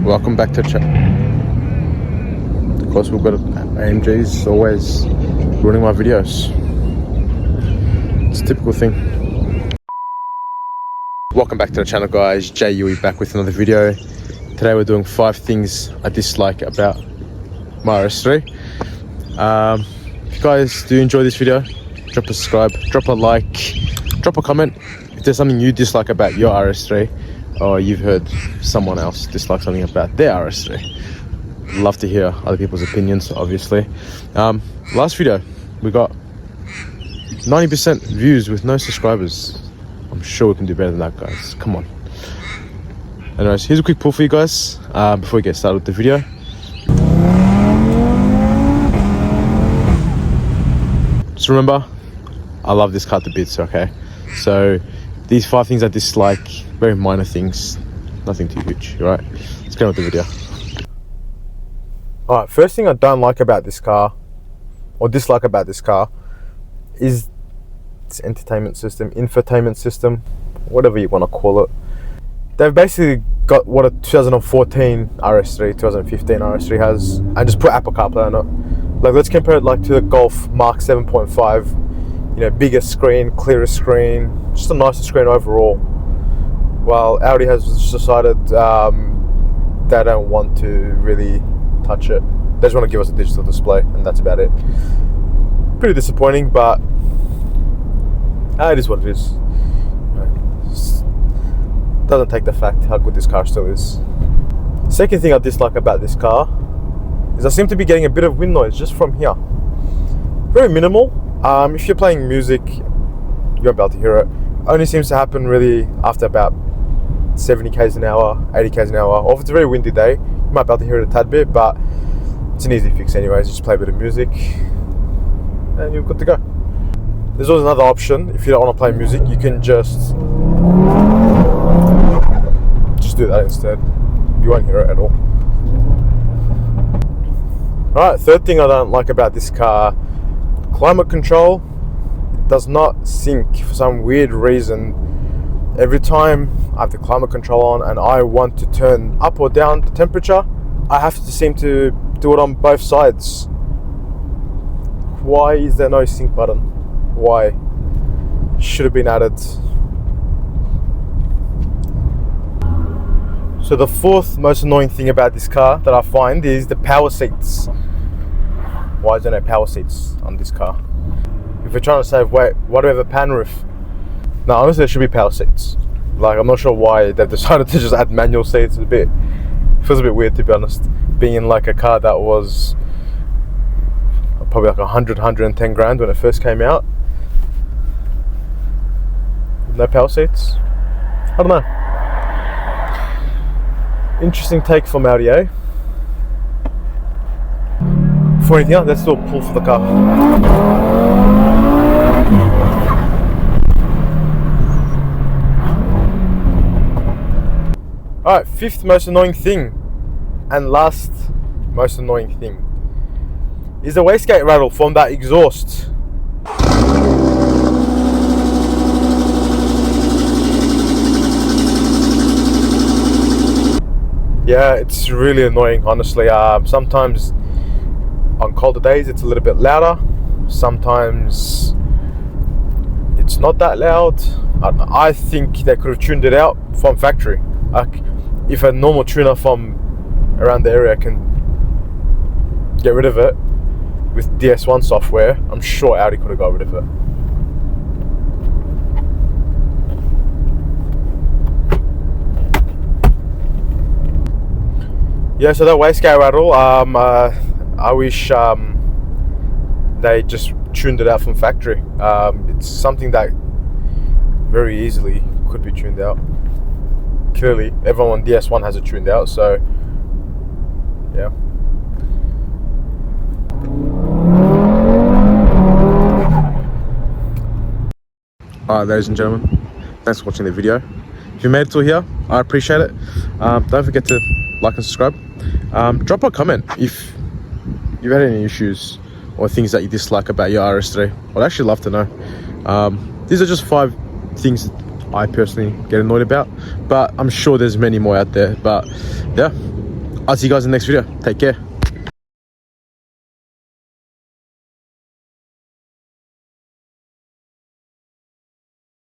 welcome back to the channel. Of course, we've got AMGs always ruining my videos. It's a typical thing. Welcome back to the channel, guys. Jay Yui back with another video. Today we're doing 5 things I dislike about my RS3. If you guys do enjoy this video, drop a subscribe, drop a like, drop a comment if there's something you dislike about your RS3 or you've heard someone else dislike something about their RS3. Love to hear other people's opinions, obviously. Last video we got 90% views with no subscribers. I'm sure we can do better than that, guys. Come on. Anyways, here's a quick pull for you guys before we get started with the video. Just remember, I love this car to bits, okay? So these 5 things I dislike, very minor things, nothing too huge, right? Let's get on with the video. Alright, first thing I don't like about this car, or dislike about this car, is its entertainment system, infotainment system, whatever you want to call it. They've basically got what a 2014 RS3, 2015 RS3 has, and just put Apple CarPlay on it. Like, let's compare it like to the Golf Mark 7.5. You know, bigger screen, clearer screen, just a nicer screen overall. Well, Audi has just decided they don't want to really touch it. They just want to give us a digital display, and that's about it. Pretty disappointing, but it is what it is. Doesn't take the fact how good this car still is. Second thing I dislike about this car is I seem to be getting a bit of wind noise just from here. Very minimal. If you're playing music, you won't be able to hear it. Only seems to happen really after about 70 k's an hour, 80 k's an hour. Or if it's a very windy day, you might be able to hear it a tad bit, but it's an easy fix anyways. Just play a bit of music and you're good to go. There's always another option. If you don't want to play music, you can just do that instead. You won't hear it at all. Alright, third thing I don't like about this car, climate control. It does not sync for some weird reason. Every time I have the climate control on and I want to turn up or down the temperature, I have to seem to do it on both sides. Why is there no sync button? Why? Should have been added. So the fourth most annoying thing about this car that I find is the power seats. Why is there no power seats on this car? If we're trying to save weight, why do we have a pan roof? No, honestly, there should be power seats. Like, I'm not sure why they've decided to just add manual seats. It feels a bit weird, to be honest. Being in like a car that was probably like 110 grand when it first came out. No power seats? I don't know. Interesting take from Audi, eh? Before anything else, let's do a pull for the car. Alright, 5th most annoying thing, and last most annoying thing, is the wastegate rattle from that exhaust. Yeah, it's really annoying, honestly. Sometimes on colder days it's a little bit louder. Sometimes it's not that loud. I think they could have tuned it out from factory. Like, if a normal tuner from around the area can get rid of it with DS1 software, I'm sure Audi could have got rid of it. Yeah, so that wastegate rattle, I wish they just tuned it out from factory. It's something that very easily could be tuned out. Clearly, everyone on DS1 has it tuned out, so yeah. Alright, ladies and gentlemen, thanks for watching the video. If you made it till here, I appreciate it. Don't forget to like and subscribe. Drop a comment if you've had any issues or things that you dislike about your RS3. I'd actually love to know. These are just 5 things I personally get annoyed about, but I'm sure there's many more out there. But yeah, I'll see you guys in the next video. Take care.